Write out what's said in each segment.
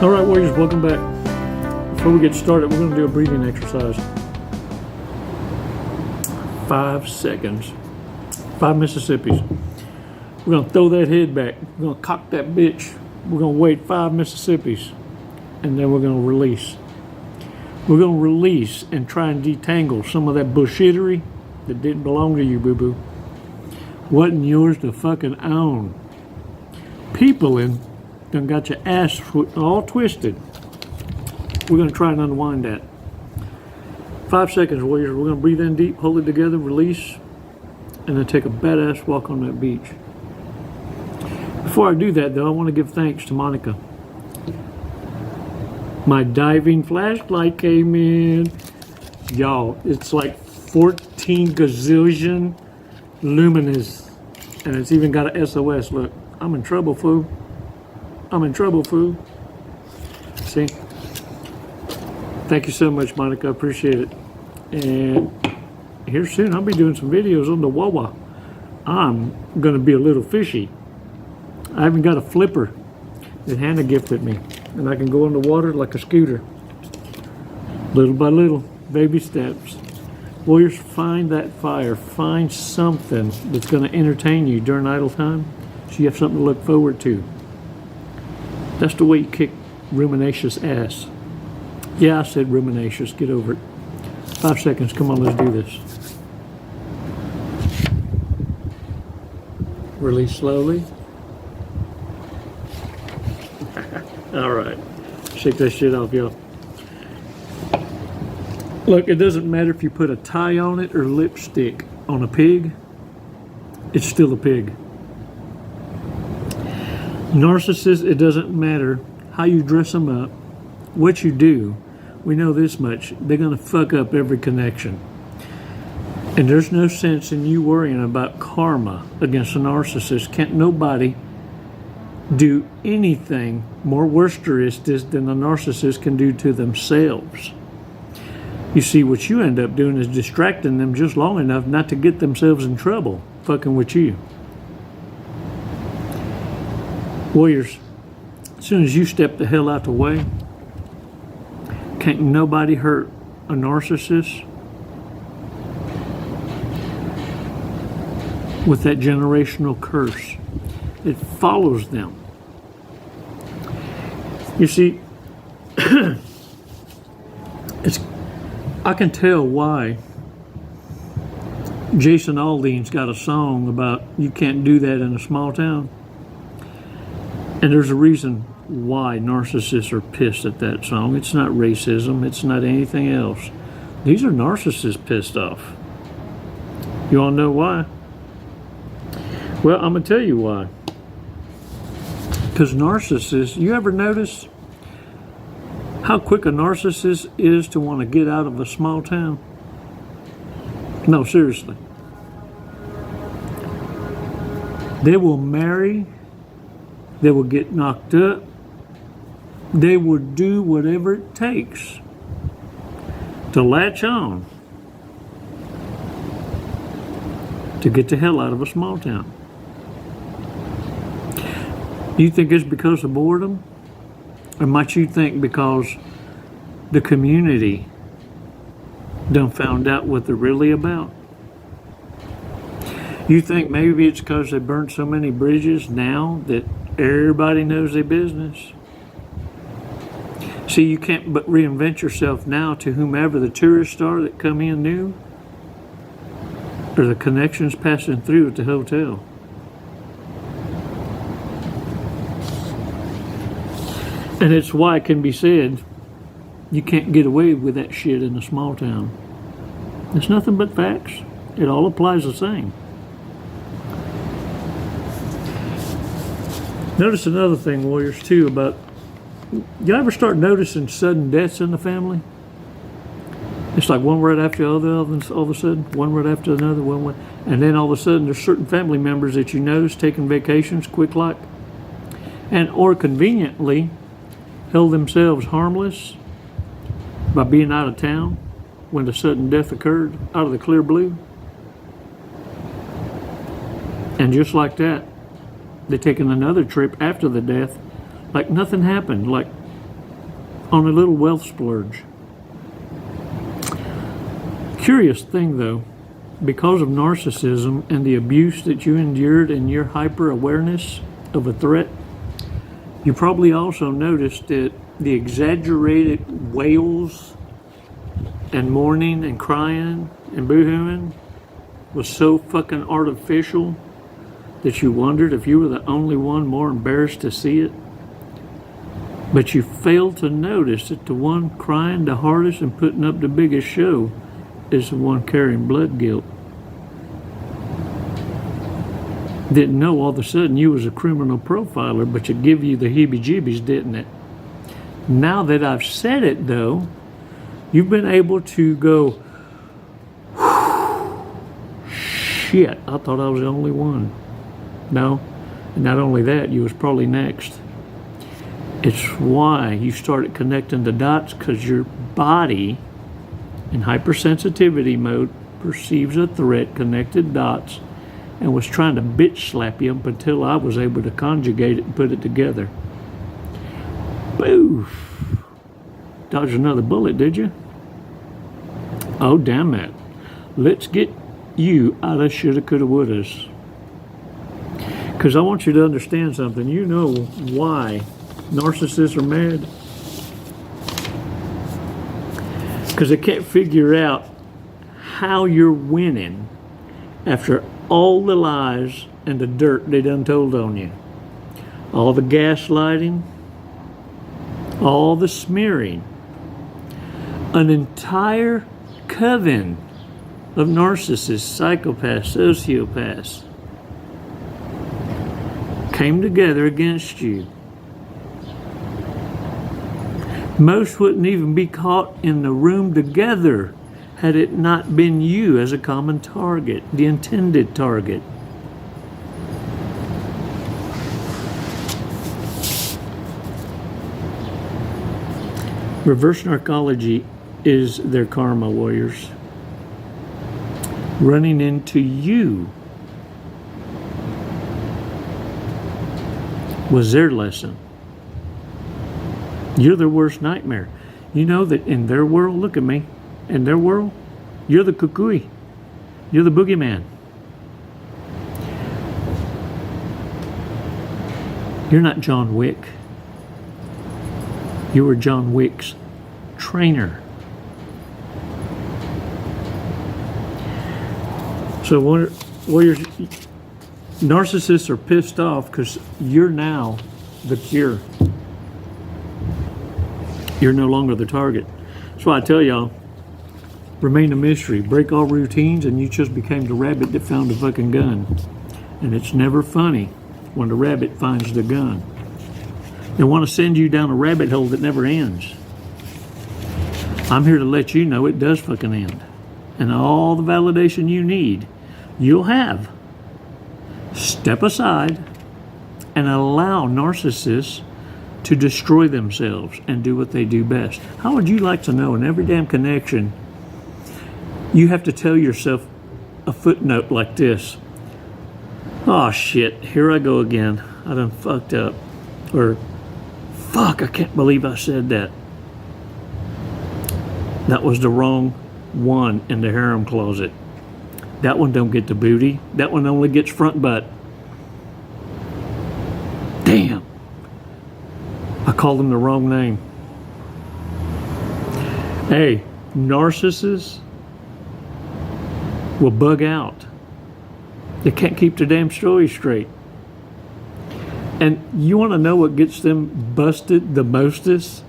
All right, warriors, welcome back. Before we get started, we're going to do a breathing exercise. 5 seconds. 5 Mississippis. We're going to throw that head back. We're going to cock that bitch. We're going to wait 5 Mississippis. And then we're going to release. We're going to release and try and detangle some of that bullshittery that didn't belong to you, boo-boo. Wasn't yours to fucking own. Peopling done got your ass all twisted. We're going to try and unwind that. 5 seconds, warriors. We're going to breathe in deep, hold it together, release, and then take a badass walk on that beach. Before I do that, though, I want to give thanks to Monica. My diving flashlight came in. Y'all, it's like 14 gazillion luminous, and it's even got an SOS. Look, I'm in trouble, fool. I'm in trouble, fool. See? Thank you so much, Monica. I appreciate it. And here soon, I'll be doing some videos on the Wawa. I'm going to be a little fishy. I haven't got a flipper that Hannah gifted me, and I can go in the water like a scooter. Little by little, baby steps. Warriors, find that fire. Find something that's going to entertain you during idle time so you have something to look forward to. That's the way you kick ruminacious ass. Yeah, I said ruminacious. Get over it. 5 seconds. Come on, let's do this. Release slowly. All right. Shake that shit off, y'all. Look, it doesn't matter if you put a tie on it or lipstick on a pig. It's still a pig. Narcissists, it doesn't matter how you dress them up, what you do. We know this much. They're going to fuck up every connection. And there's no sense in you worrying about karma against a narcissist. Can't nobody do anything more worsteristic than a narcissist can do to themselves. You see, what you end up doing is distracting them just long enough not to get themselves in trouble fucking with you. Warriors, as soon as you step the hell out the way, can't nobody hurt a narcissist with that generational curse. It follows them. You see, I can tell why Jason Aldean's got a song about you can't do that in a small town. And there's a reason why narcissists are pissed at that song. It's not racism. It's not anything else. These are narcissists pissed off. You want to know why? Well, I'm going to tell you why. Because narcissists, you ever notice how quick a narcissist is to want to get out of a small town? No, seriously. They will marry. They will get knocked up. They will do whatever it takes to latch on to get the hell out of a small town. You think it's because of boredom? Or might you think because the community done found out what they're really about? You think maybe it's because they burned so many bridges now that everybody knows their business? See, you can't but reinvent yourself now to whomever the tourists are that come in new, or the connections passing through at the hotel. And it's why it can be said, you can't get away with that shit in a small town. It's nothing but facts. It all applies the same. Notice another thing, warriors, too, about, you ever start noticing sudden deaths in the family? It's like one right after the other, all of a sudden, one right after another, and then all of a sudden there's certain family members that you notice taking vacations quick like, and or conveniently held themselves harmless by being out of town when the sudden death occurred out of the clear blue. And just like that, they're taking another trip after the death like nothing happened, like on a little wealth splurge. Curious thing though, because of narcissism and the abuse that you endured and your hyper awareness of a threat, you probably also noticed that the exaggerated wails and mourning and crying and boo-hooing was so fucking artificial that you wondered if you were the only one more embarrassed to see it. But you failed to notice that the one crying the hardest and putting up the biggest show is the one carrying blood guilt. Didn't know all of a sudden you was a criminal profiler, but it give you the heebie-jeebies, didn't it? Now that I've said it though, you've been able to go, shit, I thought I was the only one. No, and not only that, you was probably next. It's why you started connecting the dots, because your body in hypersensitivity mode perceives a threat, connected dots, and was trying to bitch slap you up until I was able to conjugate it and put it together. Boof! Dodged another bullet, did you? Oh, damn it. Let's get you out of shoulda, coulda, wouldas. Because I want you to understand something. You know why narcissists are mad? Because they can't figure out how you're winning after all the lies and the dirt they done told on you. All the gaslighting, all the smearing. An entire coven of narcissists, psychopaths, sociopaths came together against you. Most wouldn't even be caught in the room together had it not been you as a common target, the intended target. Reverse narcology is their karma, warriors. Running into you was their lesson. You're their worst nightmare. You know that in their world, look at me, in their world, you're the kukui. You're the boogeyman. You're not John Wick. You were John Wick's trainer. So warriors, narcissists are pissed off because you're now the cure. You're no longer the target. That's why I tell y'all, remain a mystery. Break all routines and you just became the rabbit that found the fucking gun. And it's never funny when the rabbit finds the gun. They want to send you down a rabbit hole that never ends. I'm here to let you know it does fucking end. And all the validation you need, you'll have. Step aside and allow narcissists to destroy themselves and do what they do best. How would you like to know in every damn connection you have to tell yourself a footnote like this? Oh shit, here I go again. I done fucked up. Or, fuck, I can't believe I said that. That was the wrong one in the harem closet. That one don't get the booty. That one only gets front butt. Damn. I called them the wrong name. Hey, narcissists will bug out. They can't keep the damn story straight. And you want to know what gets them busted the mostest?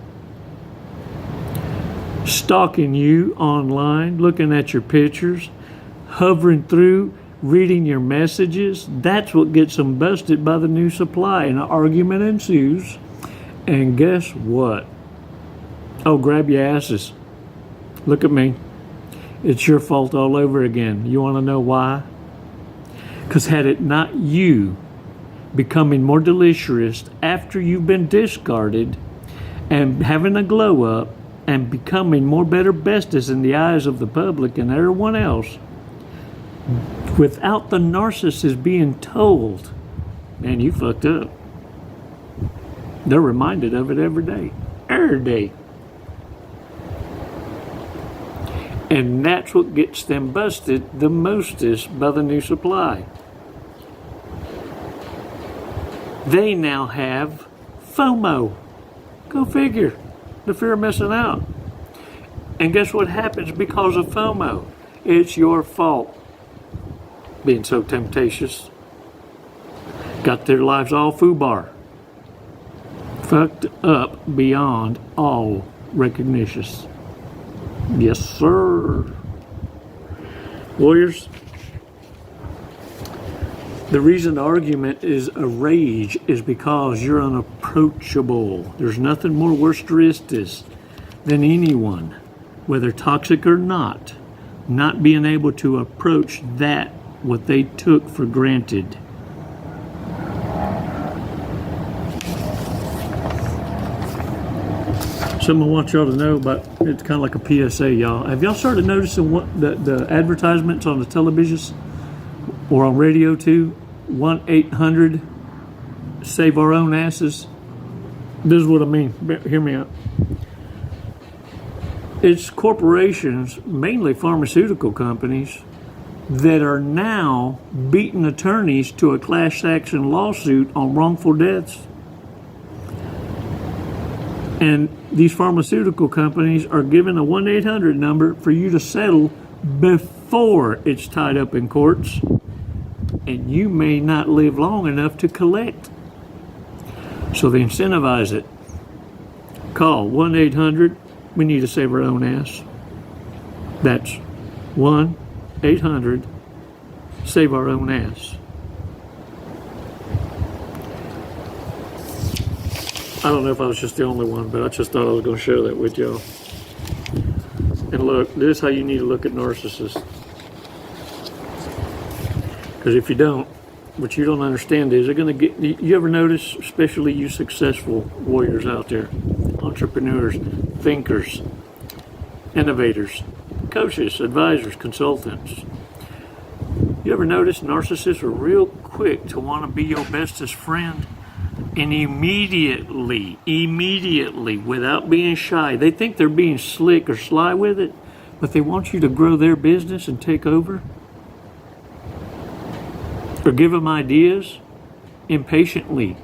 Stalking you online, looking at your pictures, hovering through, reading your messages. That's what gets them busted by the new supply. And an argument ensues. And guess what? Oh, grab your asses. Look at me. It's your fault all over again. You want to know why? Because had it not you becoming more delicious after you've been discarded and having a glow up and becoming more better bestest in the eyes of the public and everyone else, without the narcissist being told, man, you fucked up. They're reminded of it every day. Every day. And that's what gets them busted the mostest by the new supply. They now have FOMO. Go figure. The fear of missing out. And guess what happens because of FOMO? It's your fault. Being so temptatious. Got their lives all foobar. Fucked up beyond all recognition. Yes, sir. Warriors, the reason the argument is a rage is because you're unapproachable. There's nothing more worsteristic than anyone, whether toxic or not being able to approach that what they took for granted. Something I want y'all to know about, it's kind of like a PSA, y'all. Have y'all started noticing what the advertisements on the televisions or on radio too? 1-800 save our own asses. This is what I mean. Hear me out. It's corporations, mainly pharmaceutical companies, that are now beating attorneys to a class action lawsuit on wrongful deaths. And these pharmaceutical companies are given a 1-800 number for you to settle before it's tied up in courts. And you may not live long enough to collect. So they incentivize it. Call 1-800, we need to save our own ass. That's 1-800, save our own ass. I don't know if I was just the only one, but I just thought I was going to share that with y'all. And look, this is how you need to look at narcissists. Because if you don't, what you don't understand is they're going to get, you ever notice, especially you successful warriors out there, entrepreneurs, thinkers, innovators, coaches, advisors, consultants. You ever notice narcissists are real quick to want to be your bestest friend? And immediately, without being shy, they think they're being slick or sly with it, but they want you to grow their business and take over. Or give them ideas impatiently.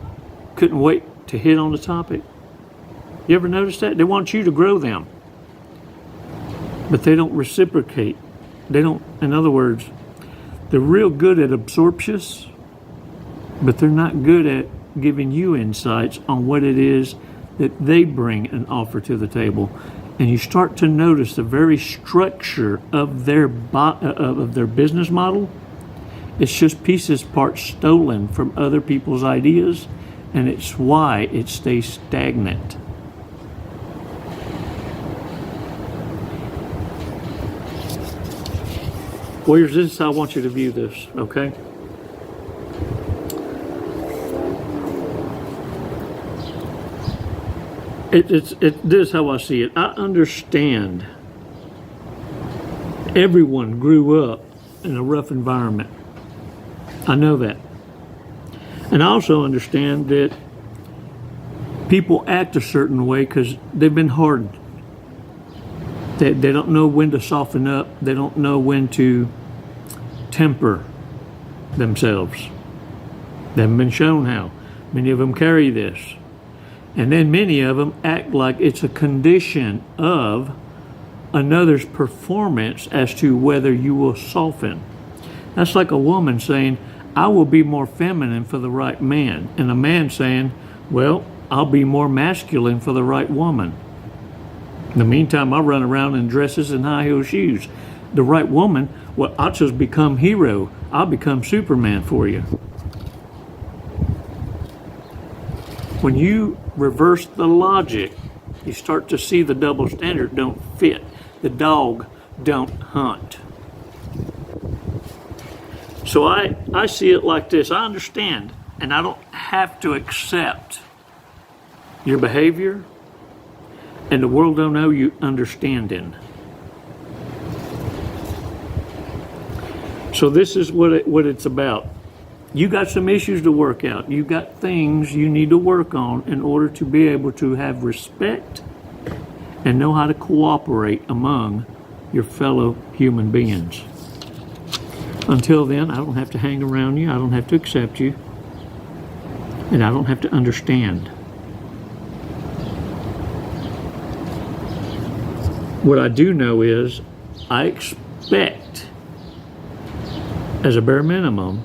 Couldn't wait to hit on the topic. You ever notice that? They want you to grow them. But they don't reciprocate. They don't, in other words, they're real good at absorptious, but they're not good at giving you insights on what it is that they bring and offer to the table. And you start to notice the very structure of their business model. It's just pieces, parts stolen from other people's ideas, and it's why it stays stagnant. Warriors, this is how I want you to view this, okay? This is how I see it. I understand everyone grew up in a rough environment. I know that. And I also understand that people act a certain way because they've been hardened. They don't know when to soften up. They don't know when to temper themselves. They haven't been shown how. Many of them carry this. And then many of them act like it's a condition of another's performance as to whether you will soften. That's like a woman saying, I will be more feminine for the right man. And a man saying, well, I'll be more masculine for the right woman. In the meantime, I run around in dresses and high heel shoes. The right woman, well, I'll just become hero. I'll become Superman for you. When you reverse the logic, you start to see the double standard don't fit. The dog don't hunt. So I see it like this. I understand, and I don't have to accept your behavior, and the world don't know you understanding. So this is what it's about. You got some issues to work out. You got things you need to work on in order to be able to have respect and know how to cooperate among your fellow human beings. Until then, I don't have to hang around you, I don't have to accept you, and I don't have to understand. What I do know is I expect, as a bare minimum,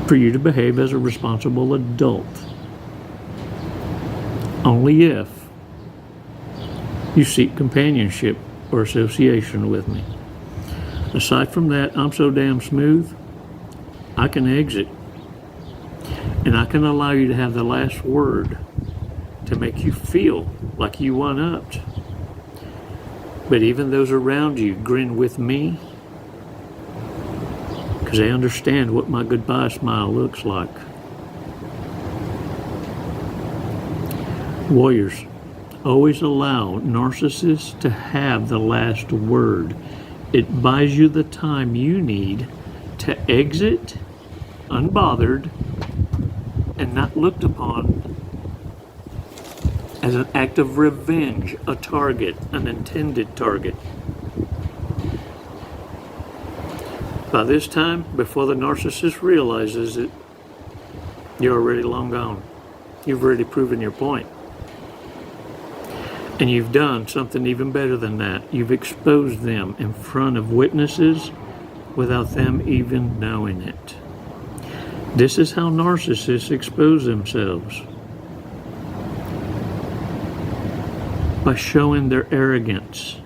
for you to behave as a responsible adult. Only if you seek companionship or association with me. Aside from that, I'm so damn smooth, I can exit. And I can allow you to have the last word to make you feel like you one-upped. But even those around you grin with me because they understand what my goodbye smile looks like. Warriors, always allow narcissists to have the last word. It buys you the time you need to exit unbothered and not looked upon as an act of revenge, a target, an intended target. By this time, before the narcissist realizes it, you're already long gone. You've already proven your point. And you've done something even better than that. You've exposed them in front of witnesses without them even knowing it. This is how narcissists expose themselves. By showing their arrogance.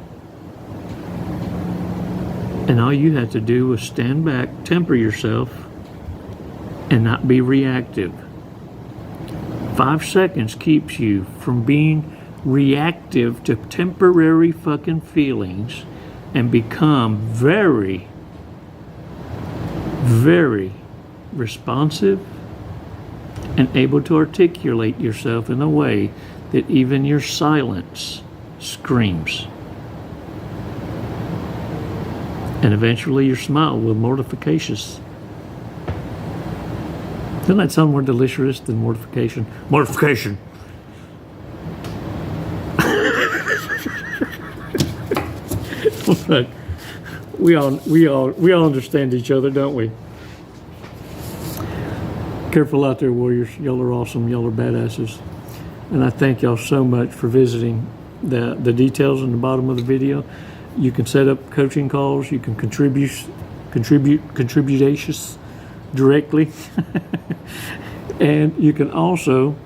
And all you had to do was stand back, temper yourself, and not be reactive. 5 seconds keeps you from being reactive to temporary fucking feelings and become very, very responsive and able to articulate yourself in a way that even your silence screams. And eventually your smile will mortificacious. Doesn't that sound more delicious than mortification? Mortification. Look, we all understand each other, don't we? Careful out there, warriors. Y'all are awesome. Y'all are badasses. And I thank y'all so much for visiting. The details in the bottom of the video. You can set up coaching calls. You can contributations directly. And you can also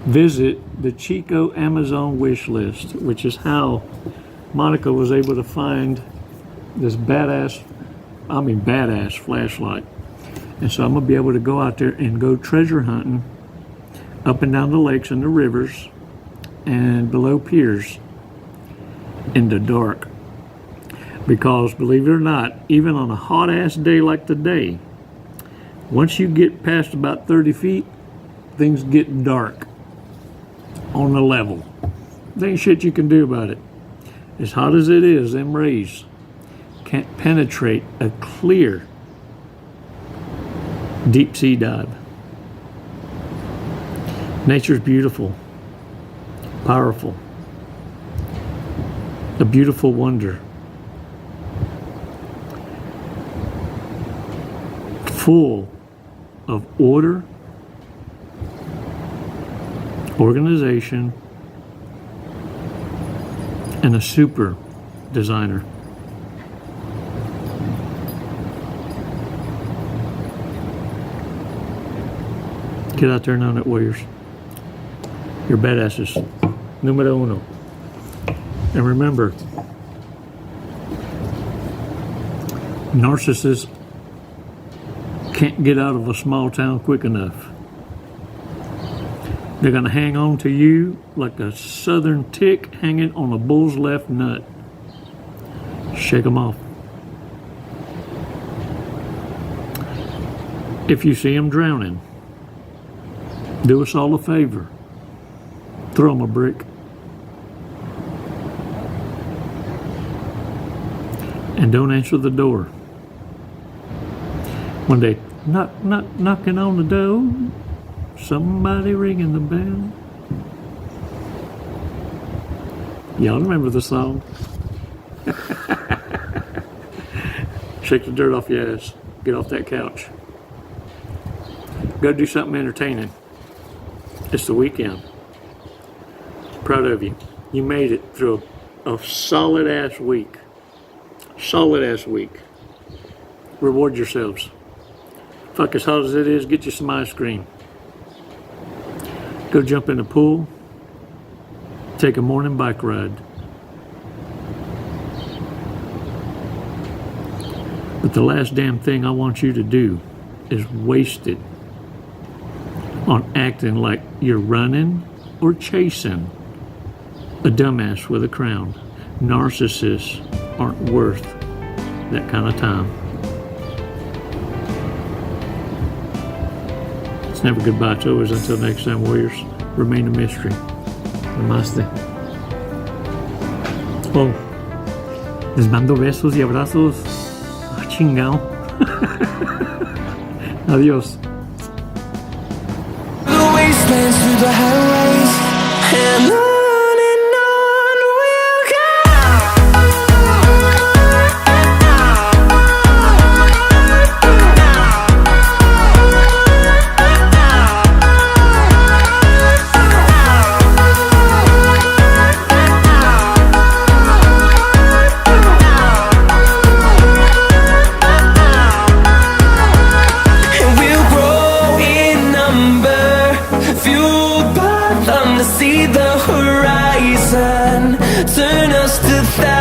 visit the Chico Amazon wish list, which is how Monica was able to find this badass flashlight. And so I'm going to be able to go out there and go treasure hunting up and down the lakes and the rivers and below piers in the dark. Because believe it or not, even on a hot ass day like today, once you get past about 30 feet, things get dark on the level. There ain't shit you can do about it. As hot as it is, them rays can't penetrate a clear deep sea dive. Nature's beautiful, powerful, a beautiful wonder, full of order, organization, and a super designer. Get out there and own it, warriors. You're badasses. Numero uno. And remember, narcissists can't get out of a small town quick enough. They're going to hang on to you like a southern tick hanging on a bull's left nut. Shake them off. If you see them drowning, do us all a favor. Throw them a brick. And don't answer the door. When they knocking on the door, somebody ringing the bell, Y'all remember the song? Shake the dirt off your ass. Get off that couch. Go do something entertaining. It's the weekend. Proud of you. You made it through a solid ass week. Solid ass week. Reward yourselves. Fuck, as hot as it is, get you some ice cream. Go jump in the pool. Take a morning bike ride. But the last damn thing I want you to do is waste it on acting like you're running or chasing a dumbass with a crown. Narcissists aren't worth that kind of time. It's never goodbye. It's always until next time, warriors. Remain a mystery. Namaste. Oh, les mando besos y abrazos. Ah, chingao. Adiós. The wastelands through the highways and on we'll go. And we'll grow in number, fueled by them to see the horizon, turn us to thousands.